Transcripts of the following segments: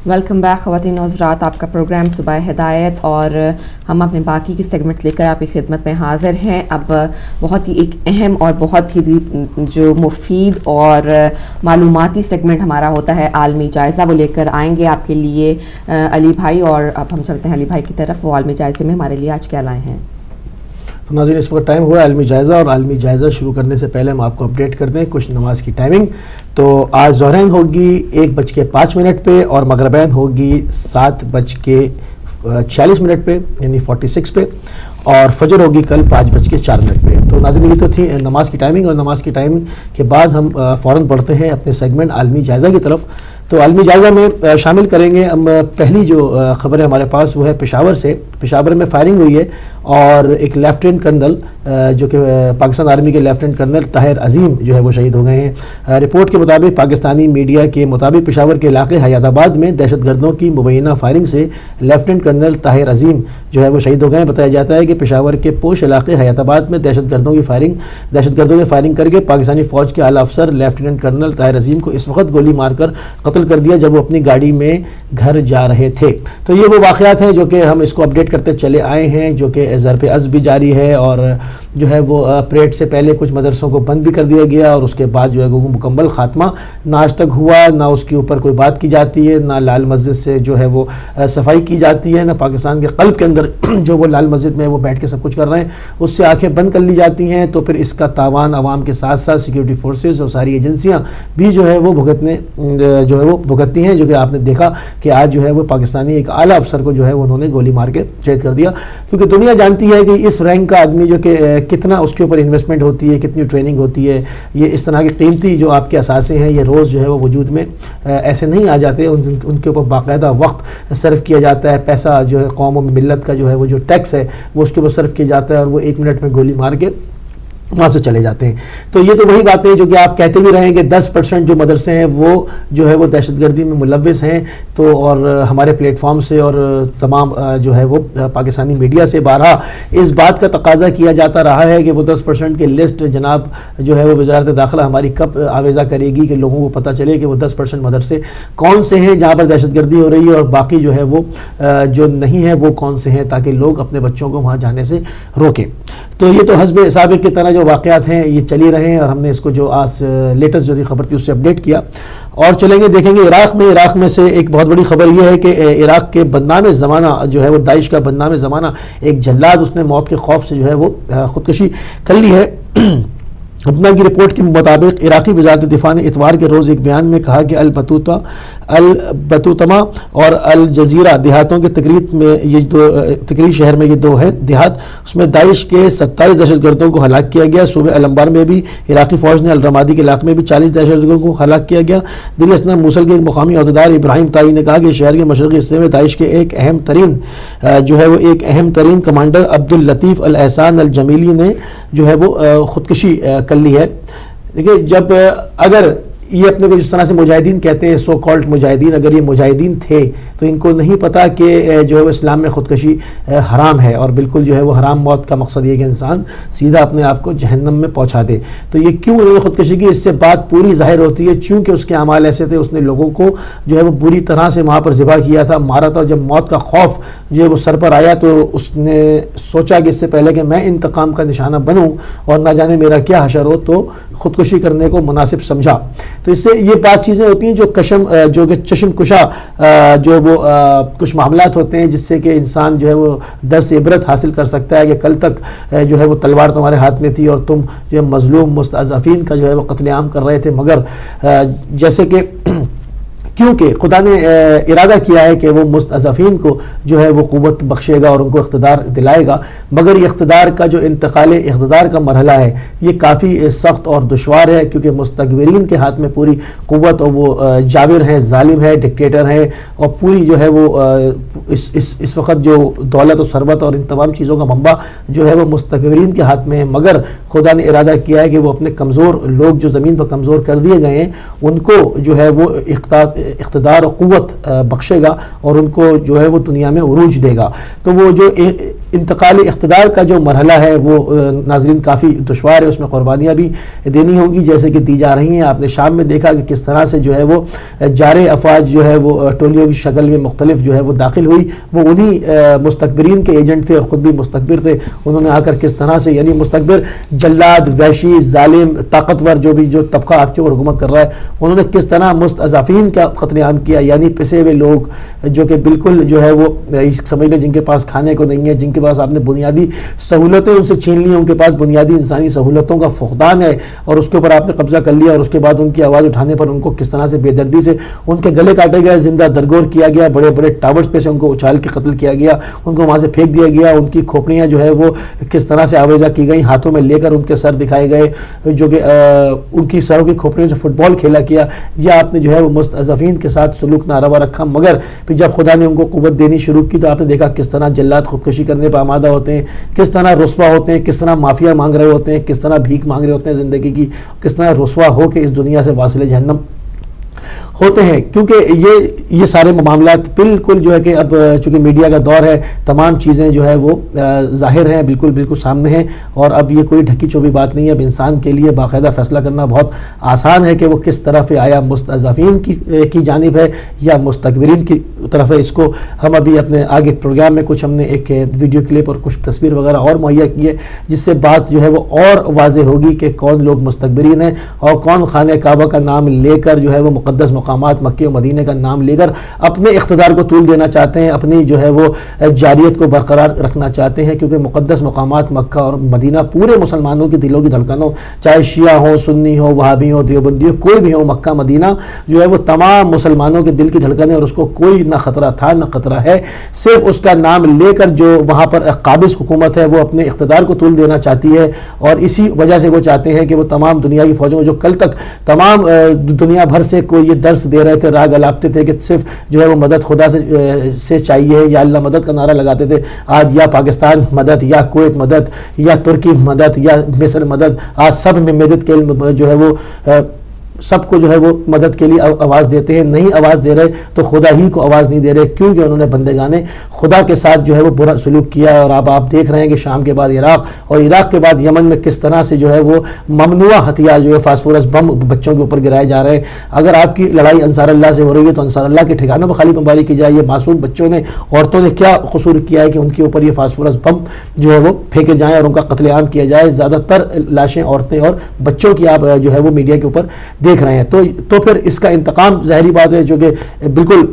Welcome back خواتین و حضرات، آپ کا پروگرام صبح ہدایت، اور ہم اپنے باقی کی سیگمنٹ لے کر آپ کی خدمت میں حاضر ہیں۔ اب بہت ہی ایک اہم اور بہت ہی جو مفید اور معلوماتی سیگمنٹ ہمارا ہوتا ہے عالمی جائزہ، وہ لے کر آئیں گے آپ کے لیے علی بھائی، اور اب ہم چلتے ہیں علی بھائی کی طرف، وہ عالمی جائزے میں ہمارے لیے آج کیا لائے ہیں۔ تو ناظرین، اس وقت ٹائم ہوا ہے عالمی جائزہ، اور عالمی جائزہ شروع کرنے سے پہلے ہم آپ کو اپڈیٹ کر دیں کچھ نماز کی ٹائمنگ۔ تو آج ظہرین ہوگی 1:05 پہ، اور مغربین ہوگی 7:46 پہ، یعنی 46 پہ، اور فجر ہوگی کل 5:04 پہ۔ تو ناظرین، یہ تو تھی نماز کی ٹائمنگ، اور نماز کی ٹائمنگ کے بعد ہم فوراً بڑھتے ہیں اپنے سیگمنٹ عالمی جائزہ کی طرف۔ تو عالمی جائزہ میں شامل کریں گے ہم پہلی جو خبر ہے ہمارے پاس، وہ ہے پشاور سے۔ پشاور میں فائرنگ ہوئی ہے، اور ایک لیفٹیننٹ کرنل جو کہ پاکستان آرمی کے لیفٹیننٹ کرنل طاہر عظیم جو ہے وہ شہید ہو گئے ہیں۔ رپورٹ کے مطابق، پاکستانی میڈیا کے مطابق، پشاور کے علاقے حیات آباد میں دہشت گردوں کی مبینہ فائرنگ سے لیفٹیننٹ کرنل طاہر عظیم جو ہے وہ شہید ہو گئے ہیں۔ بتایا جاتا ہے کہ پشاور کے پوش علاقے حیات آباد میں دہشت گردوں نے فائرنگ کر کے پاکستانی فوج کے اعلی افسر لیفٹیننٹ کرنل طاہر عظیم کو اس وقت گولی مار کر قتل کر دیا جب وہ اپنی گاڑی میں گھر جا رہے تھے۔ تو یہ وہ واقعات ہیں جو کہ ہم اس کو اپڈیٹ کرتے چلے آئے ہیں، جو کہ ضرب عزم بھی جاری ہے، اور جو ہے وہ پریڈ سے پہلے کچھ مدرسوں کو بند بھی کر دیا گیا، اور اس کے بعد جو ہے وہ مکمل خاتمہ نہ آج تک ہوا، نہ اس کے اوپر کوئی بات کی جاتی ہے، نہ لال مسجد سے جو ہے وہ صفائی کی جاتی ہے، نہ پاکستان کے قلب کے اندر جو وہ لال مسجد میں وہ بیٹھ کے سب کچھ کر رہے ہیں اس سے آنکھیں بند کر لی جاتی ہیں۔ تو پھر اس کا تاوان عوام کے ساتھ ساتھ سیکیورٹی فورسز اور ساری ایجنسیاں بھی جو ہے وہ بھگتتی ہیں، جو کہ آپ نے دیکھا کہ آج جو ہے وہ پاکستانی ایک اعلیٰ افسر کو جو ہے انہوں نے گولی مار کے شہید کر دیا، کیونکہ دنیا جانتی ہے کہ اس رینک کا آدمی جو کہ کتنا اس کے اوپر انویسٹمنٹ ہوتی ہے، کتنی ٹریننگ ہوتی ہے۔ یہ اس طرح کی قیمتی جو آپ کے اثاثے ہیں، یہ روز جو ہے وہ وجود میں ایسے نہیں آ جاتے، ان کے اوپر باقاعدہ وقت صرف کیا جاتا ہے، پیسہ جو ہے قوم و ملت کا جو ہے وہ جو ٹیکس ہے وہ اس کے اوپر صرف کیا جاتا ہے، اور وہ 1 منٹ میں گولی مار کے وہاں سے چلے جاتے ہیں۔ تو یہ تو وہی باتیں جو کہ آپ کہتے بھی رہیں کہ 10% جو مدرسے ہیں وہ جو ہے وہ دہشت گردی میں ملوث ہیں۔ تو اور ہمارے پلیٹ فارم سے اور تمام جو ہے وہ پاکستانی میڈیا سے بارہا اس بات کا تقاضا کیا جاتا رہا ہے کہ وہ 10% کی لسٹ جناب جو ہے وہ وزارت داخلہ ہماری کب آویزہ کرے گی کہ لوگوں کو پتہ چلے کہ وہ 10% مدرسے کون سے ہیں جہاں پر دہشت گردی ہو رہی ہے، اور باقی جو ہے وہ جو نہیں ہے وہ کون سے ہیں، تاکہ لوگ اپنے بچوں کو وہاں جانے سے روکیں۔ تو یہ تو حسب سابق کی طرح جو واقعات ہیں یہ چلی رہے ہیں، اور ہم نے اس کو جو آج لیٹسٹ جو خبر تھی اس سے اپڈیٹ کیا، اور چلیں گے دیکھیں گے عراق میں سے ایک بہت بڑی خبر یہ ہے کہ عراق کے بدنام زمانہ جو ہے وہ داعش کا بدنام زمانہ ایک جلاد، اس نے موت کے خوف سے جو ہے وہ خودکشی کر لی ہے۔ اپنا کی رپورٹ کے مطابق عراقی وزارت دفاع نے اتوار کے روز ایک بیان میں کہا کہ البطوطمہ اور الجزیرہ دیہاتوں کے تکریت شہر میں یہ دو ہے دیہات، اس میں داعش کے 27 دہشت گردوں کو ہلاک کیا گیا۔ صوبہ الانبار میں بھی عراقی فوج نے الرمادی کے علاقے میں بھی 40 دہشت گردوں کو ہلاک کیا گیا۔ دلی اسنا موصل کے ایک مقامی عہدیدار ابراہیم طائی نے کہا کہ شہر کے مشرقی حصے میں داعش کے ایک اہم ترین کمانڈر عبداللطیف الاحسان الجمیلی نے جو ہے وہ خودکشی کر لی ہے۔ دیکھیں، جب اگر یہ اپنے کو جس طرح سے مجاہدین کہتے ہیں، سو کالڈ مجاہدین، اگر یہ مجاہدین تھے تو ان کو نہیں پتا کہ جو ہے وہ اسلام میں خودکشی حرام ہے، اور بالکل جو ہے وہ حرام موت کا مقصد یہ کہ انسان سیدھا اپنے آپ کو جہنم میں پہنچا دے۔ تو یہ کیوں انہوں نے خودکشی کی، اس سے بات پوری ظاہر ہوتی ہے، چونکہ اس کے اعمال ایسے تھے، اس نے لوگوں کو جو ہے وہ بری طرح سے وہاں پر ذبح کیا تھا، مارا تھا۔ جب موت کا خوف جو ہے وہ سر پر آیا تو اس نے سوچا کہ اس سے پہلے کہ میں انتقام کا نشانہ بنوں اور نہ جانے میرا کیا حشر ہو، تو خودکشی کرنے کو مناسب سمجھا۔ تو اس سے یہ بعض چیزیں ہوتی ہیں جو کہ چشم کشا جو وہ کچھ معاملات ہوتے ہیں، جس سے کہ انسان جو ہے وہ درس عبرت حاصل کر سکتا ہے کہ کل تک جو ہے وہ تلوار تمہارے ہاتھ میں تھی اور تم جو ہے مظلوم مستضعفین کا جو ہے وہ قتل عام کر رہے تھے، مگر جیسے کہ کیونکہ خدا نے ارادہ کیا ہے کہ وہ مستضعفین کو جو ہے وہ قوت بخشے گا اور ان کو اقتدار دلائے گا، مگر یہ اقتدار کا جو انتقال اقتدار کا مرحلہ ہے یہ کافی سخت اور دشوار ہے، کیونکہ مستکبرین کے ہاتھ میں پوری قوت، اور وہ جابر ہیں، ظالم ہیں، ڈکٹیٹر ہیں، اور پوری جو ہے وہ اس وقت جو دولت و ثروت اور ان تمام چیزوں کا منبع جو ہے وہ مستکبرین کے ہاتھ میں ہے، مگر خدا نے ارادہ کیا ہے کہ وہ اپنے کمزور لوگ جو زمین پر کمزور کر دیے گئے ہیں ان کو جو ہے وہ اقتدار و قوت بخشے گا اور ان کو جو ہے وہ دنیا میں عروج دے گا. تو وہ جو انتقال اقتدار کا جو مرحلہ ہے وہ ناظرین کافی دشوار ہے, اس میں قربانیاں بھی دینی ہوں گی جیسے کہ دی جا رہی ہیں. آپ نے شام میں دیکھا کہ کس طرح سے جو ہے وہ جارے افواج جو ہے وہ ٹولیوں کی شکل میں مختلف جو ہے وہ داخل ہوئی, وہ انہی مستکبرین کے ایجنٹ تھے اور خود بھی مستکبر تھے. انہوں نے آ کر کس طرح سے, یعنی مستکبر, جلاد, وحشی, ظالم, طاقتور جو طبقہ آپ کے اوپر حکومت کر رہا ہے, انہوں نے کس طرح مستضعفین کا قتل عام کیا, یعنی پسے ہوئے لوگ جو کہ بالکل جو ہے وہ سمجھ لیں جن کے پاس کھانے کو نہیں ہے, جن کے پاس آپ نے بنیادی سہولتیں ان سے چھین لی ہیں, ان کے پاس بنیادی انسانی سہولتوں کا فقدان ہے اور اس کے اوپر آپ نے قبضہ کر لیا, اور اس کے بعد ان کی آواز اٹھانے پر ان کو کس طرح سے بے دردی سے ان کے گلے کاٹے گئے, زندہ درگور کیا گیا, بڑے بڑے ٹاورز پہ سے ان کو اچھال کے قتل کیا گیا, ان کو وہاں سے پھینک دیا گیا, ان کی کھوپڑیاں جو ہے وہ کس طرح سے آویزہ کی گئیں, ہاتھوں میں لے کر ان کے سر دکھائے گئے, جو کہ ان کی سروں کی کھوپڑیوں سے فٹ بال کھیلا کیا. یا آپ نے جو ہے وہ مستضعفین کے ساتھ سلوک ناروا رکھا, مگر پھر جب خدا نے ان کو قوت دینی شروع کی تو آپ نے دیکھا کس طرح جلات خودکشی کرنے پر آمادہ ہوتے ہیں, کس طرح رسوا ہوتے ہیں, کس طرح معافیا مانگ رہے ہوتے ہیں, کس طرح بھیک مانگ رہے ہوتے ہیں زندگی کی, کس طرح رسوا ہو کے اس دنیا سے واصل جہنم ہوتے ہیں. کیونکہ یہ سارے معاملات بالکل جو ہے کہ اب چونکہ میڈیا کا دور ہے, تمام چیزیں جو ہے وہ ظاہر ہیں, بالکل سامنے ہیں, اور اب یہ کوئی ڈھکی چھپی بات نہیں ہے. اب انسان کے لیے باقاعدہ فیصلہ کرنا بہت آسان ہے کہ وہ کس طرف آیا مستضعفین کی جانب ہے یا مستکبرین کی طرف ہے. اس کو ہم ابھی اپنے آگے پروگرام میں کچھ ہم نے ایک ویڈیو کلپ اور کچھ تصویر وغیرہ اور مہیا کی ہے, جس سے بات جو ہے وہ اور واضح ہوگی کہ کون لوگ مستکبرین ہیں اور کون خانہ کعبہ کا نام لے کر جو ہے وہ مقدس مقامات مکہ و مدینہ کا نام لے کر اپنے اقتدار کو طول دینا چاہتے ہیں, اپنی جو ہے وہ جاریت کو برقرار رکھنا چاہتے ہیں. کیونکہ مقدس مقامات مکہ اور مدینہ پورے مسلمانوں کی دلوں کی دھڑکنوں, چاہے شیعہ ہوں, سنی ہوں, وہابی ہوں, دیوبندی ہوں, کوئی بھی ہو, مکہ مدینہ جو ہے وہ تمام مسلمانوں کے دل کی دھڑکنیں, اور اس کو کوئی نہ خطرہ تھا نہ خطرہ ہے. صرف اس کا نام لے کر جو وہاں پر قابض حکومت ہے وہ اپنے اقتدار کو طول دینا چاہتی ہے, اور اسی وجہ سے وہ چاہتے ہیں کہ وہ تمام دنیا کی فوجوں جو کل تک تمام دنیا بھر سے کوئی یہ درس دے رہے تھے, راگ الاپتے تھے کہ صرف جو ہے وہ مدد خدا سے چاہیے, یا اللہ مدد کا نعرہ لگاتے تھے, آج یا پاکستان مدد, یا کویت مدد, یا ترکی مدد, یا مصر مدد, آج سب میں مدد کے جو ہے وہ سب کو جو ہے وہ مدد کے لیے آواز دیتے ہیں. نہیں آواز دے رہے تو خدا ہی کو آواز نہیں دے رہے, کیونکہ انہوں نے بندگان خدا کے ساتھ جو ہے وہ برا سلوک کیا ہے. اور اب آپ دیکھ رہے ہیں کہ شام کے بعد عراق اور عراق کے بعد یمن میں کس طرح سے جو ہے وہ ممنوع ہتھیار جو ہے فاسفورس بم بچوں کے اوپر گرائے جا رہے ہیں. اگر آپ کی لڑائی انصار اللہ سے ہو رہی ہے تو انصار اللہ کے ٹھکانوں پر خالی بمباری کی جائے. یہ معصوم بچوں نے, عورتوں نے کیا قصور کیا ہے کہ ان کے اوپر یہ فاسفورس بم جو ہے وہ پھینکے جائیں اور ان کا قتل عام کیا جائے. زیادہ تر لاشیں عورتیں اور بچوں کی آپ جو ہے وہ میڈیا کے اوپر دیکھ رہے ہیں. تو پھر اس کا انتقام ظاہری بات ہے جو کہ بالکل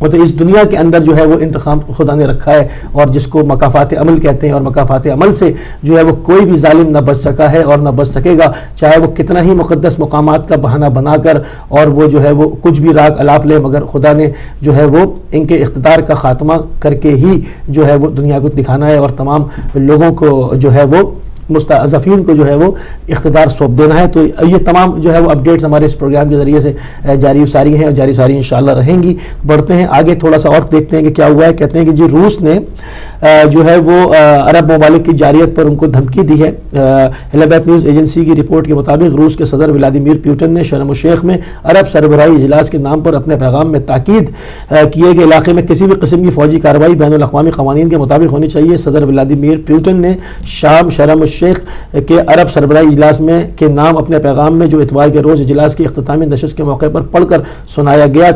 تو اس دنیا کے اندر جو ہے وہ انتقام خدا نے رکھا ہے, اور جس کو مکافات عمل کہتے ہیں, اور مکافات عمل سے جو ہے وہ کوئی بھی ظالم نہ بچ سکا ہے اور نہ بچ سکے گا, چاہے وہ کتنا ہی مقدس مقامات کا بہانہ بنا کر اور وہ جو ہے وہ کچھ بھی راگ الاپ لے, مگر خدا نے جو ہے وہ ان کے اقتدار کا خاتمہ کر کے ہی جو ہے وہ دنیا کو دکھانا ہے, اور تمام لوگوں کو جو ہے وہ مستضعفین کو جو ہے وہ اقتدار سونپ دینا ہے. تو یہ تمام جو ہے وہ اپڈیٹس ہمارے اس پروگرام کے ذریعے سے جاری ساری ہیں اور جاری ساری انشاءاللہ رہیں گی. بڑھتے ہیں آگے, تھوڑا سا اور دیکھتے ہیں کہ کیا ہوا ہے. کہتے ہیں کہ جی روس نے جو ہے وہ عرب ممالک کی جارحیت پر ان کو دھمکی دی ہے. الہبیت نیوز ایجنسی کی رپورٹ کے مطابق روس کے صدر ولادیمیر پیوٹن نے شرم الشیخ میں عرب سربراہی اجلاس کے نام پر اپنے پیغام میں تاکید کیے کہ علاقے میں کسی بھی قسم کی فوجی کارروائی بین الاقوامی قوانین کے مطابق ہونی چاہیے. صدر ولادیمیر پیوٹن نے شام شرم الشیخ کے عرب سربراہی اجلاس میں کے نام اپنے پیغام میں جو اتوار کے روز اجلاس کی اختتامی نشست کے موقع پر پڑھ کر سنایا گیا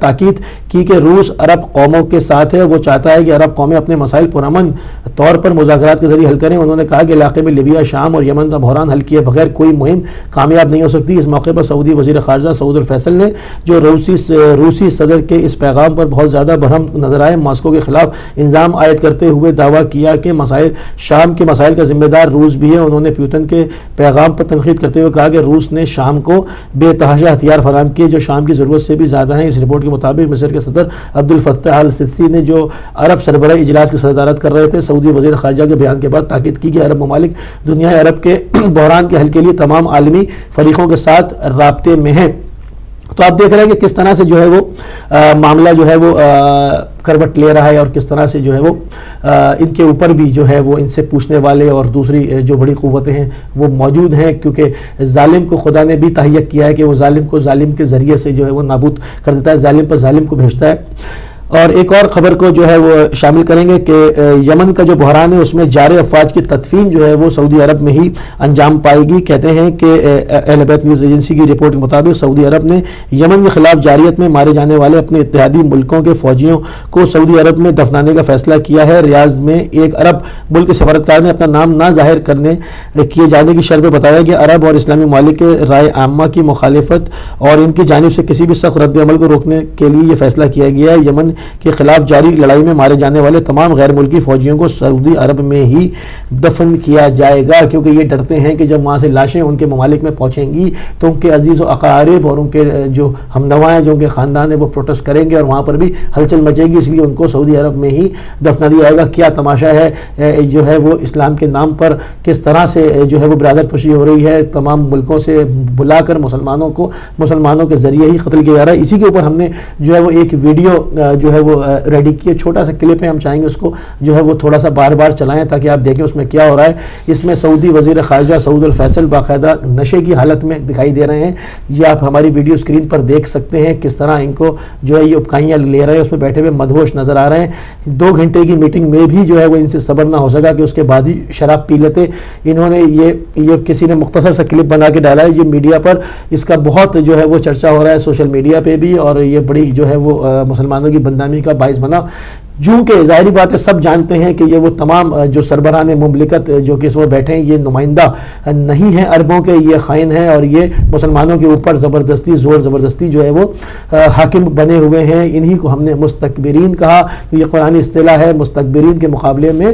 تاکید کی کہ روس عرب قوموں کے ساتھ ہے. وہ چاہتا ہے کہ عرب قومیں اپنے مسائل پرامن طور پر مذاکرات کے ذریعے حل کریں. انہوں نے کہا کہ علاقے میں لیبیا, شام اور یمن کا بحران حل کیے بغیر کوئی مہم کامیاب نہیں ہو سکتی. اس موقع پر سعودی وزیر خارجہ سعود الفیصل نے جو روسی صدر کے اس پیغام پر بہت زیادہ برہم نظر آئے, ماسکو کے خلاف الزام عائد کرتے ہوئے دعویٰ کیا کہ شام کے مسائل کا ذمہ دار روس بھی ہے. انہوں نے پیوٹن کے پیغام پر تنقید کرتے ہوئے کہا کہ روس نے شام کو بے تحاشا ہتھیار فراہم کیے جو شام کی ضرورت سے بھی زیادہ ہیں. اس رپورٹ کے مطابق مصر کے صدر عبد الفتاح السیسی نے جو عرب سربراہی اجلاس کی صدارت کر رہے تھے, سعودی وزیر خارجہ کے بیان کے بعد تاکید کی کہ عرب ممالک دنیا عرب کے بحران کے حل کے لیے تمام عالمی فریقوں کے ساتھ رابطے میں ہیں. تو آپ دیکھ رہے ہیں کہ کس طرح سے جو ہے وہ معاملہ جو ہے وہ کروٹ لے رہا ہے، اور کس طرح سے جو ہے وہ ان کے اوپر بھی جو ہے وہ ان سے پوچھنے والے اور دوسری جو بڑی قوتیں ہیں وہ موجود ہیں، کیونکہ ظالم کو خدا نے بھی تہیہ کیا ہے کہ وہ ظالم کو ظالم کے ذریعے سے جو ہے وہ نابود کر دیتا ہے، ظالم پر ظالم کو بھیجتا ہے۔ اور ایک اور خبر کو جو ہے وہ شامل کریں گے کہ یمن کا جو بحران ہے اس میں جارے افواج کی تدفین جو ہے وہ سعودی عرب میں ہی انجام پائے گی۔ کہتے ہیں کہ اہل بیت نیوز ایجنسی کی رپورٹ کے مطابق سعودی عرب نے یمن کے خلاف جارحیت میں مارے جانے والے اپنے اتحادی ملکوں کے فوجیوں کو سعودی عرب میں دفنانے کا فیصلہ کیا ہے۔ ریاض میں ایک عرب ملک کے سفارتکار نے اپنا نام نہ ظاہر کیے جانے کی شرط پہ بتایا کہ عرب اور اسلامی ممالک کے رائے عامہ کی مخالفت اور ان کی جانب سے کسی بھی سخت رد عمل کو روکنے کے لیے یہ فیصلہ کیا گیا ہے۔ یمن کے خلاف جاری لڑائی میں مارے جانے والے تمام غیر ملکی فوجیوں کو سعودی عرب میں ہی دفن کیا جائے گا، کیونکہ یہ ڈرتے ہیں کہ جب وہاں سے لاشیں ان کے ممالک میں پہنچیں گی تو ان کے عزیز و اقارب اور ان کے جو ہمنوا ہیں، جو ان کے خاندان ہیں، وہ پروٹیسٹ کریں گے اور وہاں پر بھی ہلچل مچے گی، اس لیے ان کو سعودی عرب میں ہی دفنا دیا جائے گا۔ کیا تماشا ہے جو ہے وہ اسلام کے نام پر کس طرح سے جو ہے وہ برادر پوشی ہو رہی ہے، تمام ملکوں سے بلا کر مسلمانوں کے ذریعے ہی قتل کیا جا رہا ہے۔ اسی کے اوپر ہم نے جو ہے وہ ایک ویڈیو جو ہے وہ ریڈی کیے، چھوٹا سا کلپ ہے، ہم چاہیں گے اس کو جو ہے وہ تھوڑا سا بار بار چلائیں تاکہ آپ دیکھیں اس میں کیا ہو رہا ہے۔ اس میں سعودی وزیر خارجہ سعود الفیصل باقاعدہ نشے کی حالت میں دکھائی دے رہے ہیں، یہ آپ ہماری ویڈیو سکرین پر دیکھ سکتے ہیں کس طرح ان کو جو ہے یہ اپکائیاں لے رہے ہیں، اس میں بیٹھے ہوئے مدہوش نظر آ رہے ہیں۔ 2 گھنٹے کی میٹنگ میں بھی جو ہے وہ ان سے صبر نہ ہو سکا کہ اس کے بعد ہی شراب پی لیتے۔ انہوں نے یہ کسی نے مختصر سا کلپ بنا کے ڈالا ہے، یہ میڈیا پر اس کا بہت جو ہے وہ چرچا ہو رہا ہے، سوشل میڈیا پہ بھی، اور یہ بڑی جو ہے وہ مسلمانوں کی بدنامی کا باعث بنا۔ چونکہ ظاہری بات ہے، سب جانتے ہیں کہ یہ وہ تمام جو سربراہان مملکت جو کہ اس میں بیٹھے ہیں یہ نمائندہ نہیں ہیں عربوں کے، یہ خائن ہیں اور یہ مسلمانوں کے اوپر زور زبردستی جو ہے وہ حاکم بنے ہوئے ہیں۔ انہی کو ہم نے مستکبرین کہا، یہ قرآنی اصطلاح ہے۔ مستکبرین کے مقابلے میں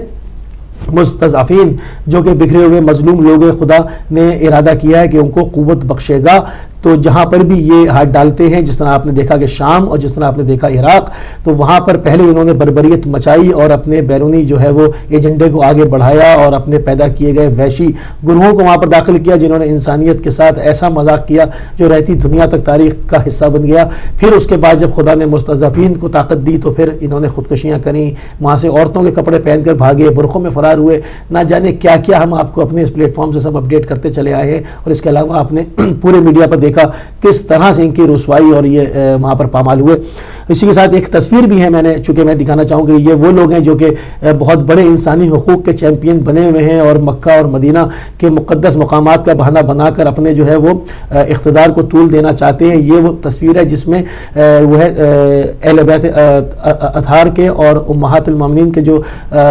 مستضعفین، جو کہ بکھرے ہوئے مظلوم لوگ، خدا نے ارادہ کیا ہے کہ ان کو قوت بخشے گا۔ تو جہاں پر بھی یہ ہاتھ ڈالتے ہیں، جس طرح آپ نے دیکھا کہ شام اور جس طرح آپ نے دیکھا عراق، تو وہاں پر پہلے انہوں نے بربریت مچائی اور اپنے بیرونی جو ہے وہ ایجنڈے کو آگے بڑھایا اور اپنے پیدا کیے گئے وحشی گروہوں کو وہاں پر داخل کیا، جنہوں نے انسانیت کے ساتھ ایسا مذاق کیا جو رہتی دنیا تک تاریخ کا حصہ بن گیا۔ پھر اس کے بعد جب خدا نے مستضعفین کو طاقت دی تو پھر انہوں نے خودکشیاں کریں، وہاں سے عورتوں کے کپڑے پہن کر بھاگے، برقعوں میں فرار ہوئے، نہ جانے کیا کیا ہم آپ کو اپنے اس پلیٹ فارم سے سب اپڈیٹ کرتے چلے آئے ہیں۔ اور اس کے علاوہ آپ نے پورے میڈیا پر دیکھا کس طرح سے ان کی رسوائی اور یہ وہاں پر پامال ہوئے۔ اسی کے ساتھ ایک تصویر بھی ہے، چونکہ میں دکھانا چاہوں کہ یہ وہ لوگ ہیں جو کہ بہت بڑے انسانی حقوق کے چیمپئن بنے ہوئے ہیں اور مکہ اور مدینہ کے مقدس مقامات کا بہانہ بنا کر اپنے جو ہے وہ اقتدار کو طول دینا چاہتے ہیں۔ یہ وہ تصویر ہے جس میں وہ ہے اہل بیت اطہار کے اور امہات المومنین کے جو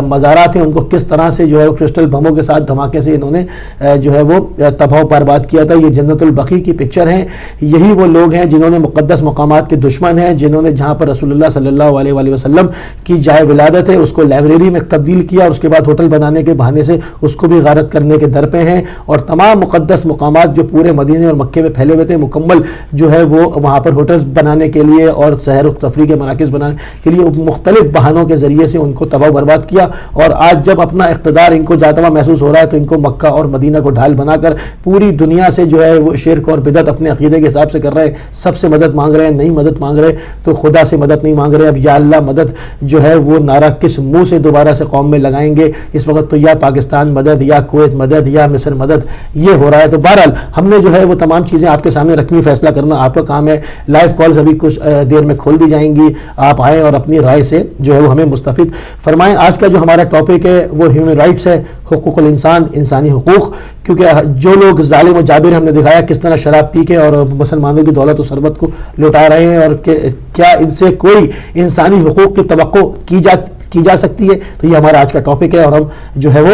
مزارات ہیں ان کو کس طرح سے جو ہے کرسٹل بموں کے ساتھ دھماکے سے انہوں نے جو ہے وہ تباہ و برباد کیا تھا۔ یہ جنت البقیع کی پکچر ہیں۔ یہی وہ لوگ ہیں جنہوں نے مقدس مقامات کے دشمن ہیں، جنہوں نے جہاں پر رسول اللہ صلی اللہ علیہ وآلہ وسلم کی جائے ولادت ہے اس کو لائبریری میں تبدیل کیا اور اس کے بعد ہوٹل بنانے کے بہانے سے اس کو بھی غارت کرنے کے در پہ ہیں۔ اور تمام مقدس مقامات جو پورے مدینے اور مکے میں پھیلے ہوئے تھے مکمل جو ہے وہ وہاں پر ہوٹلز بنانے کے لیے اور سیر و تفریح کے مراکز بنانے کے لیے مختلف بہانوں کے ذریعے سے ان کو تباہ و برباد کیا۔ اور آج جب اپنا اقتدار ان کو جاتا ہوا محسوس ہو رہا ہے تو ان کو مکہ اور مدینہ کو ڈھال بنا کر پوری دنیا سے جو ہے وہ شرک اور بدعت اپنے عقیدے کے حساب سے کر رہے ہیں۔ سب سے مدد مانگ رہے ہیں، نہیں مدد مانگ رہے تو خدا سے مدد نہیں مانگ رہے۔ اب یا اللہ مدد جو ہے وہ نعرہ کس منہ سے دوبارہ سے قوم میں لگائیں گے؟ اس وقت تو یا پاکستان مدد، یا کویت مدد، یا مصر مدد، یہ ہو رہا ہے۔ تو بہرحال ہم نے جو ہے وہ تمام چیزیں آپ کے سامنے رکھنی، فیصلہ کرنا آپ کا کام ہے۔ لائیو کالز ابھی کچھ دیر میں کھول دی جائیں گی، آپ آئیں اور اپنی رائے سے جو ہے وہ ہمیں مستفید فرمائیں۔ آج کا جو ہمارا ٹاپک ہے وہ ہیومن رائٹس ہے، حقوق الانسان، انسانی حقوق، کیونکہ جو لوگ ظالم و جابر ہم نے دکھایا کس طرح شراب پی کے اور مسلمانوں کی دولت و ثروت کو لوٹا رہے ہیں اور کیا ان سے کوئی انسانی حقوق کی توقع کی جا سکتی ہے۔ تو یہ ہمارا آج کا ٹاپک ہے اور ہم جو ہے وہ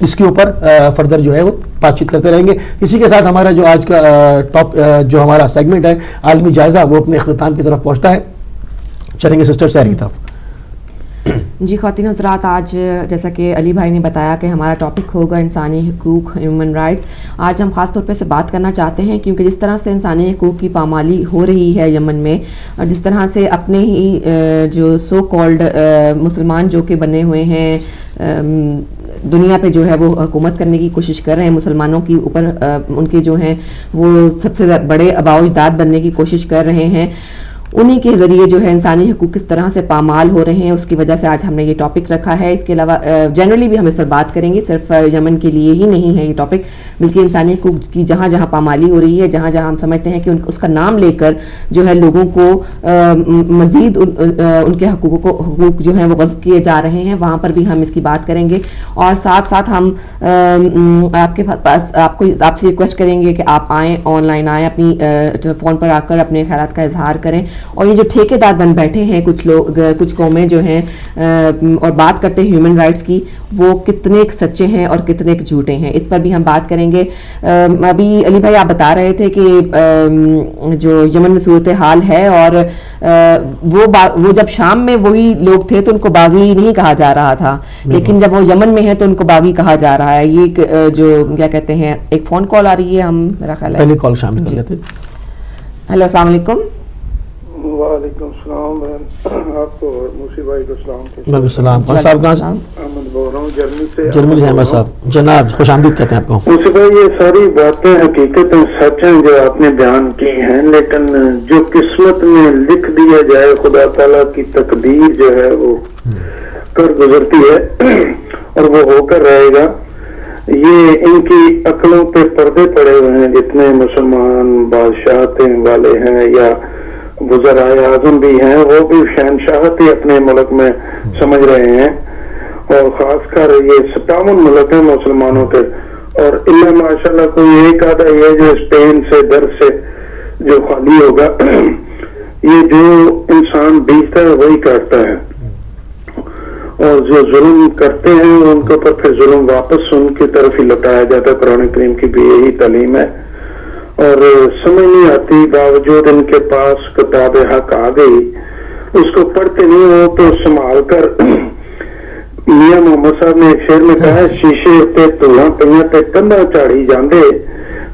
اس کے اوپر فردر جو ہے وہ بات چیت کرتے رہیں گے۔ اسی کے ساتھ ہمارا جو آج کا جو ہمارا سیگمنٹ ہے عالمی جائزہ وہ اپنے اختتام کی طرف پہنچتا ہے۔ چلیں گے سسٹر سیر کی طرف۔ جی خواتین حضرات، آج جیسا کہ علی بھائی نے بتایا کہ ہمارا ٹاپک ہوگا انسانی حقوق، ہیومن رائٹس. آج ہم خاص طور پہ سے بات کرنا چاہتے ہیں کیونکہ جس طرح سے انسانی حقوق کی پامالی ہو رہی ہے یمن میں، اور جس طرح سے اپنے ہی جو سو کالڈ مسلمان جو کہ بنے ہوئے ہیں دنیا پہ جو ہے وہ حکومت کرنے کی کوشش کر رہے ہیں، مسلمانوں کے اوپر ان کے جو ہیں وہ سب سے بڑے آباء و اجداد بننے کی کوشش کر رہے ہیں، انہی کے ذریعے جو ہے انسانی حقوق کس طرح سے پامال ہو رہے ہیں، اس کی وجہ سے آج ہم نے یہ ٹاپک رکھا ہے. اس کے علاوہ جنرلی بھی ہم اس پر بات کریں گے، صرف یمن کے لیے ہی نہیں ہے یہ ٹاپک، بلکہ انسانی حقوق کی جہاں جہاں پامالی ہو رہی ہے، جہاں جہاں ہم سمجھتے ہیں کہ اس کا نام لے کر جو ہے لوگوں کو مزید ان کے حقوق جو ہیں وہ غصب کیے جا رہے ہیں، وہاں پر بھی ہم اس کی بات کریں گے. اور ساتھ ساتھ ہم آپ کے پاس آپ سے ریکویسٹ کریں گے کہ آپ آئیں، آن لائن آئیں، اپنی فون پر آ کر اپنے خیالات کا اظہار کریں. اور یہ جو ٹھیکیدار بن بیٹھے ہیں کچھ لوگ، کچھ قومیں جو ہیں اور بات کرتے ہیں ہیومن رائٹس کی، وہ کتنے سچے ہیں اور کتنے جھوٹے ہیں، اس پر بھی ہم بات کریں گے. ابھی علی بھائی آپ بتا رہے تھے کہ جو یمن میں صورتحال ہے، اور وہ جب شام میں وہی لوگ تھے تو ان کو باغی نہیں کہا جا رہا تھا، لیکن جب وہ یمن میں ہے تو ان کو باغی کہا جا رہا ہے. یہ جو کیا کہتے ہیں، ایک فون کال آ رہی ہے، ہم میرا خیال ہے پہلی کال شامل کر لیتے. ہیلو، السلام علیکم. وعلیکم السلام. آپ کو اور موسی بھائی کو السلام. وعلیکم السلام. کون صاحب کہاں سے؟ احمد بول رہا ہوں جرمنی سے. جرمنی سے احمد صاحب، جناب خوش آمدید کہتے ہیں آپ کو. موسی بھائی، یہ ساری باتیں حقیقت سچ ہیں جو آپ نے بیان کی ہیں، لیکن جو قسمت میں لکھ دیا جائے خدا تعالیٰ کی تقدیر جو ہے وہ کر گزرتی ہے اور وہ ہو کر رہے گا. یہ ان کی عقلوں پہ پردے پڑے ہوئے ہیں، جتنے مسلمان بادشاہتیں والے ہیں یا وزرائے اعظم بھی ہیں، وہ بھی شہنشاہت ہی اپنے ملک میں سمجھ رہے ہیں. اور خاص کر یہ 57 ملک ہیں مسلمانوں کے، اور اللہ ماشاء اللہ کوئی ایک آدھا ہی ہے جو اسپین سے در سے جو خالی ہوگا. یہ جو انسان بیچتا ہے وہی کاٹتا ہے، اور جو ظلم کرتے ہیں ان کے اوپر پھر ظلم واپس ان کی طرف ہی لوٹایا جاتا ہے. قرآن کریم کی بھی یہی تعلیم ہے، اور سمجھ نہیں آتی، باوجود ان کے پاس کتاب حق آ گئی، اس کو پڑھتے نہیں ہو تو سنبھال کر. میاں محمد صاحب نے ایک شعر میں کہا ہے، شیشے تے دھوڑاں پئیاں تے کناں چاڑی جاندے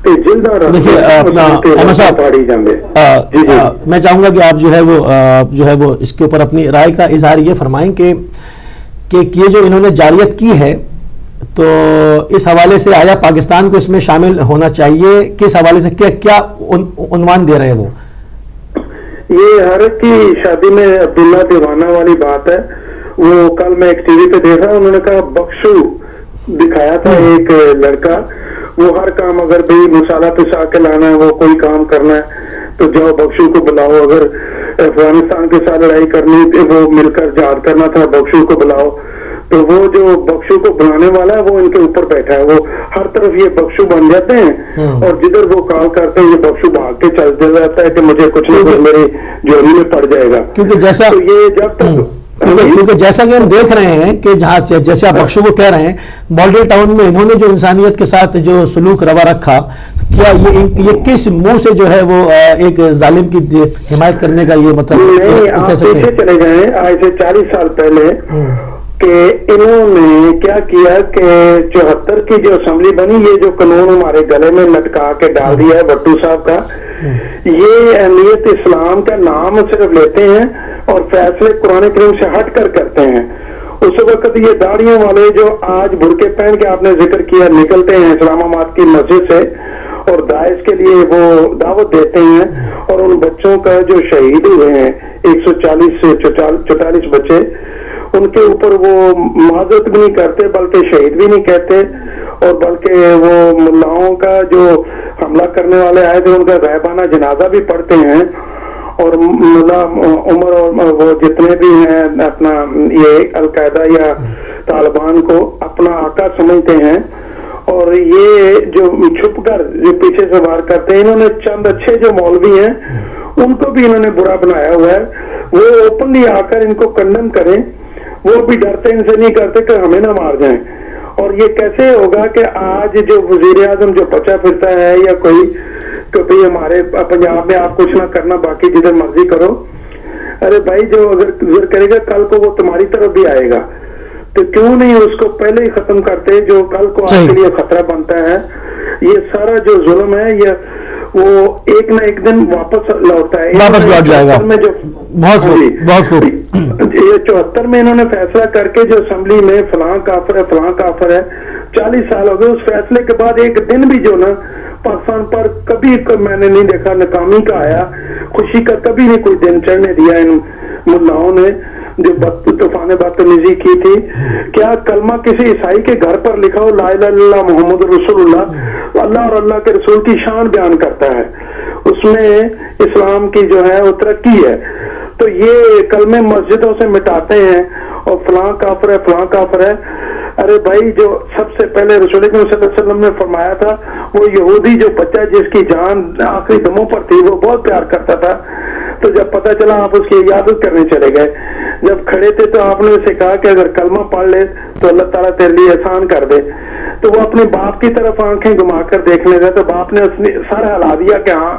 تے جلدہ احمد صاحب پاڑی جاندے. میں چاہوں گا کہ آپ جو ہے وہ اس کے اوپر اپنی رائے کا اظہار یہ فرمائیں کہ یہ جو انہوں نے جاریت کی ہے، تو اس حوالے سے آیا پاکستان کو اس میں شامل ہونا چاہیے؟ کس حوالے سے کیا عنوان دے رہے ہیں وہ؟ یہ ہر ایک کی شادی میں عبداللہ دیوانہ والی بات ہے. وہ کل میں ایک ٹی وی پہ دیکھ رہا ہوں، انہوں نے کہا بخشو دکھایا تھا ایک لڑکا، وہ ہر کام اگر بھی مسالہ پسا کے لانا ہے، وہ کوئی کام کرنا ہے تو جاؤ بخشو کو بلاؤ. اگر افغانستان کے ساتھ لڑائی کرنی وہ مل کر جہاد کرنا تھا، بخشو کو بلاؤ. تو وہ جو بخشو کو بلانے والا ہے وہ ان کے اوپر بیٹھا ہے، وہ ہر طرف یہ بخشو بن جاتے ہیں، اور جدھر وہ کال کرتے ہیں یہ بخشو بھاگ کے چل جاتا ہے کہ مجھے کچھ نہ کچھ میری جوڑی میں پڑ جائے گا. کیونکہ جیسا جیسا کہ ہم دیکھ رہے ہیں کہ جیسے آپ بخشو کو کہہ رہے ہیں، ماڈل ٹاؤن میں انہوں نے جو انسانیت کے ساتھ جو سلوک روا رکھا، کیا یہ کس منہ سے جو ہے وہ ایک ظالم کی حمایت کرنے کا یہ مطلب؟ نہیں، آپ پیچھے چلے جائیں آج سے 40 سال پہلے کہ انہوں نے کیا کیا کہ 74 کی جو اسمبلی بنی، یہ جو قانون ہمارے گلے میں لٹکا کے ڈال دیا ہے بٹو صاحب کا، یہ اہمیت اسلام کا نام صرف لیتے ہیں اور فیصلے قرآن کریم سے ہٹ کر کرتے ہیں. اس وقت یہ داڑیوں والے جو آج برقعے پہن کے آپ نے ذکر کیا نکلتے ہیں اسلام آباد کی مسجد سے اور داعش کے لیے وہ دعوت دیتے ہیں، اور ان بچوں کا جو شہید ہوئے ہیں 140 سے 44 بچے، ان کے اوپر وہ معذرت بھی نہیں کرتے بلکہ شہید بھی نہیں کہتے، اور بلکہ وہ ملاؤں کا جو حملہ کرنے والے آئے تھے ان کا غائبانہ جنازہ بھی پڑھتے ہیں. اور ملا عمر اور وہ جتنے بھی ہیں اپنا یہ القاعدہ یا طالبان کو اپنا آقا سمجھتے ہیں، اور یہ جو چھپ کر جو پیچھے سے وار کرتے ہیں، انہوں نے چند اچھے جو مولوی ہیں ان کو بھی انہوں نے برا بنایا ہوا ہے. وہ اوپنلی آ کر ان کو کنڈم کریں، وہ بھی ڈرتے ان سے نہیں کرتے کہ ہمیں نہ مار جائیں. اور یہ کیسے ہوگا کہ آج جو وزیر اعظم جو بچا پھرتا ہے یا کوئی کہ بھئی ہمارے پنجاب میں آپ کچھ نہ کرنا باقی جدھر مرضی کرو، ارے بھائی جو اگر گزر کرے گا کل کو وہ تمہاری طرف بھی آئے گا، تو کیوں نہیں اس کو پہلے ہی ختم کرتے جو کل کو آپ کے لیے خطرہ بنتا ہے. یہ سارا جو ظلم ہے یہ وہ ایک نہ ایک دن واپس لوٹتا ہے، واپس لوٹ جائے گا. بہت خوب. یہ 74 میں انہوں نے فیصلہ کر کے جو اسمبلی میں فلاں کافر ہے فلاں کافر ہے، 40 سال ہو گئے. اس فیصلے کے بعد ایک دن بھی جو نا پاکستان پر کبھی میں نے نہیں دیکھا ناکامی کا آیا، خوشی کا کبھی نہیں کوئی دن چڑھنے دیا ان ملاؤں نے جو طوفان بدتمیزی کی تھی. کیا کلمہ کسی عیسائی کے گھر پر لکھا ہو لا الہ الا اللہ محمد رسول اللہ، اللہ اور اللہ کے رسول کی شان بیان کرتا ہے، اس میں اسلام کی جو ہے وہ ترقی ہے. تو یہ کلمے مسجدوں سے مٹاتے ہیں اور فلاں کافر ہے فلاں کافر ہے. ارے بھائی جو سب سے پہلے رسول اکرم صلی اللہ علیہ وسلم نے فرمایا تھا، وہ یہودی جو بچہ جس کی جان آخری دموں پر تھی وہ بہت پیار کرتا تھا، تو جب پتا چلا آپ اس کی عیادت کرنے چلے گئے. جب کھڑے تھے تو آپ نے اسے کہا کہ اگر کلمہ پڑھ لے تو اللہ تعالیٰ تیرے لیے احسان کر دے. تو وہ اپنے باپ کی طرف آنکھیں گھما کر دیکھنے گئے تو باپ نے سر ہلا دیا کہ ہاں.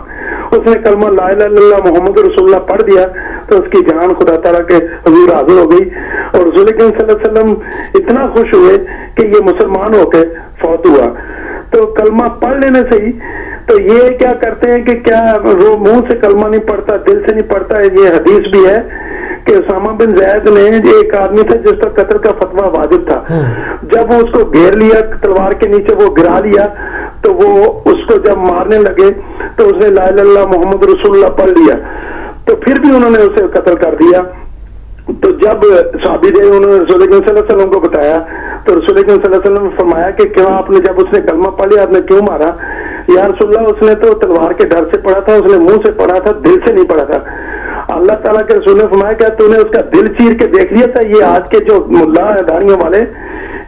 اس نے کلمہ لا الہ الا اللہ محمد رسول اللہ پڑھ دیا تو اس کی جان خدا تعالیٰ کے حضور حاضر ہو گئی. اور رسول اکرم صلی اللہ علیہ وسلم اتنا خوش ہوئے کہ یہ مسلمان ہو کے فوت ہوا. تو کلمہ پڑھ لینے سے ہی تو یہ کیا کرتے ہیں کہ کیا وہ منہ سے کلمہ نہیں پڑھتا دل سے نہیں پڑھتا. یہ حدیث بھی ہے کہ اسامہ بن زید نے ایک آدمی تھا جس پر قتل کا فتویٰ واجب تھا، جب وہ اس کو گھیر لیا تلوار کے نیچے وہ گرا لیا تو وہ اس کو جب مارنے لگے تو اس نے لا الہ الا اللہ محمد رسول اللہ پڑھ لیا تو پھر بھی انہوں نے اسے قتل کر دیا. تو جب صحابی نے انہوں نے رسول اکرم صلی اللہ علیہ وسلم کو بتایا تو رسول اکرم صلی اللہ علیہ وسلم نے فرمایا کہ کیوں آپ نے جب اس نے کلمہ پڑھ لیا آپ نے کیوں مارا؟ یا رسول اللہ اس نے تو تلوار کے ڈر سے پڑھا تھا، اس نے منہ سے پڑھا تھا، دل سے نہیں پڑھا تھا. اللہ تعالیٰ کے رسول نے فرمایا کیا تو نے اس کا دل چیر کے دیکھ لیا تھا؟ یہ آج کے جو ملا ہے داڑھیوں والے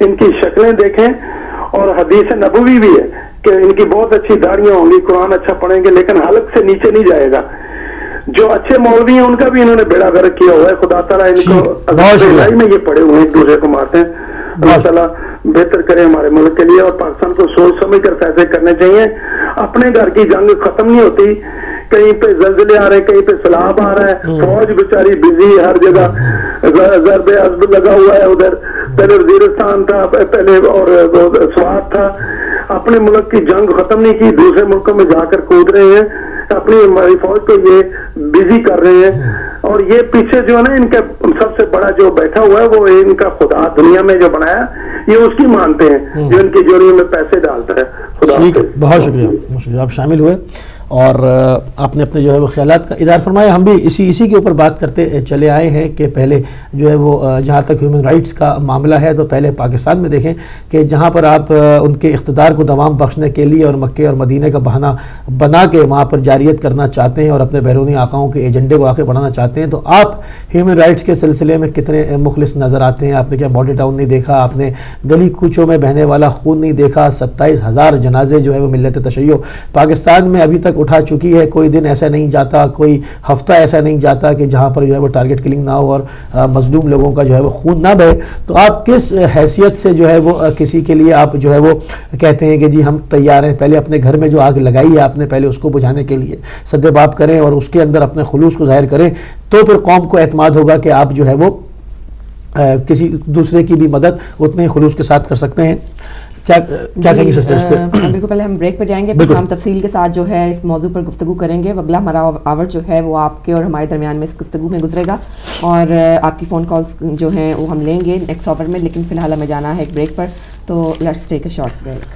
ان کی شکلیں دیکھیں، اور حدیث نبوی بھی ہے کہ ان کی بہت اچھی داڑیاں ہوں گی، قرآن اچھا پڑھیں گے لیکن حلق سے نیچے نہیں جائے گا. جو اچھے مولوی ہیں ان کا بھی انہوں نے بیڑا غرق کیا ہوا ہے. خدا تعالیٰ ان کو میں یہ پڑے ہوئے ایک دوسرے کو مارتے ہیں. اللہ تعالیٰ بہتر کرے ہمارے ملک کے لیے، اور پاکستان کو سوچ سمجھ کر فیصلے کرنے چاہیے. اپنے گھر کی جنگ ختم نہیں ہوتی، کہیں پہ زلزلے آ رہے ہیں، کہیں پہ سیلاب آ رہا ہے، فوج بیچاری بزی ہر جگہ، ضرب عزب لگا ہوا ہے. ادھر پہلے وزیرستان تھا، پہلے اور سوات تھا. اپنے ملک کی جنگ ختم نہیں کی، دوسرے ملکوں میں جا کر کود رہے ہیں، اپنی ہماری فوج کو یہ بزی کر رہے ہیں. اور یہ پیچھے جو ہے نا ان کا سب سے بڑا جو بیٹھا ہوا ہے وہ ان کا خدا دنیا میں جو بنایا یہ اس کی مانتے ہیں جو ان کی جوڑیوں میں پیسے ڈالتا ہے. بہت شکریہ آپ شامل ہوئے اور آپ نے اپنے جو ہے وہ خیالات کا اظہار فرمایا. ہم بھی اسی کے اوپر بات کرتے چلے آئے ہیں کہ پہلے جو ہے وہ جہاں تک ہیومن رائٹس کا معاملہ ہے تو پہلے پاکستان میں دیکھیں کہ جہاں پر آپ ان کے اقتدار کو دوام بخشنے کے لیے اور مکے اور مدینہ کا بہانہ بنا کے وہاں پر جاریت کرنا چاہتے ہیں اور اپنے بیرونی آقاؤں کے ایجنڈے کو آگے بڑھانا چاہتے ہیں، تو آپ ہیومن رائٹس کے سلسلے میں کتنے مخلص نظر آتے ہیں؟ آپ نے کیا باڈی ٹاؤن نہیں دیکھا؟ آپ نے گلی کوچوں میں بہنے والا خون نہیں دیکھا؟ 27,000 جنازے جو ہے وہ ملت تشیع پاکستان میں ابھی تک اٹھا چکی ہے. کوئی دن ایسا نہیں جاتا، کوئی ہفتہ ایسا نہیں جاتا کہ جہاں پر جو ہے وہ ٹارگٹ کلنگ نہ ہو اور مظلوم لوگوں کا جو ہے وہ خون نہ بہے. تو آپ کس حیثیت سے جو ہے وہ کسی کے لیے آپ جو ہے وہ کہتے ہیں کہ جی ہم تیار ہیں؟ پہلے اپنے گھر میں جو آگ لگائی ہے آپ نے پہلے اس کو بجھانے کے لیے سد باب کریں اور اس کے اندر اپنے خلوص کو ظاہر کریں، تو پھر قوم کو اعتماد ہوگا کہ آپ جو ہے وہ کسی دوسرے کی بھی مدد اتنے خلوص کے ساتھ کر سکتے ہیں. کیا کہیں گے سسٹر اس پہ؟ بالکل، پہلے ہم بریک پہ جائیں گے، پھر ہم تفصیل کے ساتھ جو ہے اس موضوع پر گفتگو کریں گے. اگلا ہمارا آور جو ہے وہ آپ کے اور ہمارے درمیان میں اس گفتگو میں گزرے گا اور آپ کی فون کالز جو ہیں وہ ہم لیں گے نیکسٹ آور میں. لیکن فی الحال ہمیں جانا ہے ایک بریک پر، تو let's take a short break.